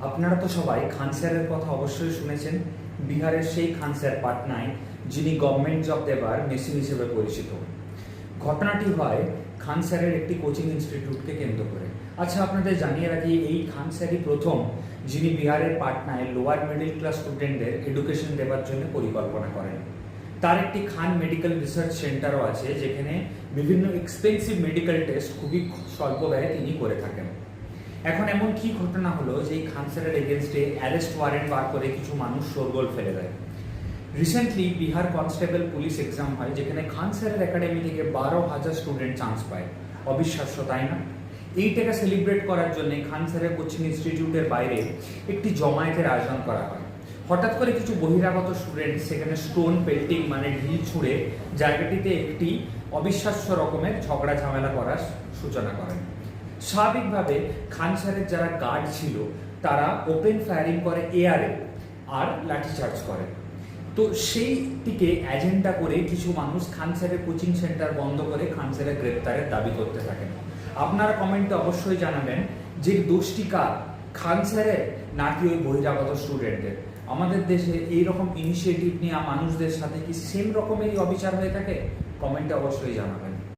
আপনারা তো সবাই খান স্যারের কথা অবশ্যই শুনেছেন। বিহারের সেই খান স্যার পাটনায়, যিনি গভর্নমেন্ট জব দেবার মেশিন হিসেবে পরিচিত। ঘটনাটি হয় খান স্যারের একটি কোচিং ইনস্টিটিউটকে কেন্দ্র করে। আচ্ছা, আপনাদের জানিয়ে রাখি, এই খান স্যারই প্রথম যিনি বিহারের পাটনায় লোয়ার মিডল ক্লাস স্টুডেন্টদের এডুকেশন দেওয়ার জন্য পরিকল্পনা করেন। তার একটি খান মেডিকেল রিসার্চ সেন্টারও আছে, যেখানে বিভিন্ন এক্সপেন্সিভ মেডিকেল টেস্ট খুবই স্বল্প ব্যয়ে তিনি করে থাকেন। এখন এমন কি ঘটনা হলো যে এই খান স্যারের এগেনস্টে অ্যারেস্ট ওয়ারেন্ট বার করে কিছু মানুষ শোরগোল ফেলে দেয়। Recently Bihar constable police exam হয়, যেখানে খান স্যারের একাডেমি থেকে 12,000 স্টুডেন্ট চান্স পায়। অবিশ্বাস্য, তাই না? এইটাকে সেলিব্রেট করার জন্য খান স্যারের কোচিং ইনস্টিটিউটের বাইরে একটি জমায়েতের আয়োজন করা হয়। হঠাৎ করে কিছু বহিরাগত স্টুডেন্ট সেখানে স্টোন পেল্টিং মানে ঢিল ছুঁড়ে জায়গাটিতে একটি অবিশ্বাস্য রকমের ঝগড়া ঝামেলা করার সূচনা করেন। স্বাভাবিকভাবে খান স্যারের যারা গার্ড ছিল তারা ওপেন ফায়ারিং করে এয়ারে আর লাঠিচার্জ করে। তো সেইটিকে এজেন্ডা করে কিছু মানুষ খান স্যারের কোচিং সেন্টার বন্ধ করে খান স্যারের গ্রেপ্তারের দাবি করতে থাকেন। আপনারা কমেন্টে অবশ্যই জানাবেন যে দোষটি কার, খান স্যারের নাকি ওই বহিরাগত স্টুডেন্টের। আমাদের দেশে এইরকম ইনিশিয়েটিভ নিয়ে মানুষদের সাথে কি সেম রকমেরই অবিচার হয়ে থাকে? কমেন্টে অবশ্যই জানাবেন।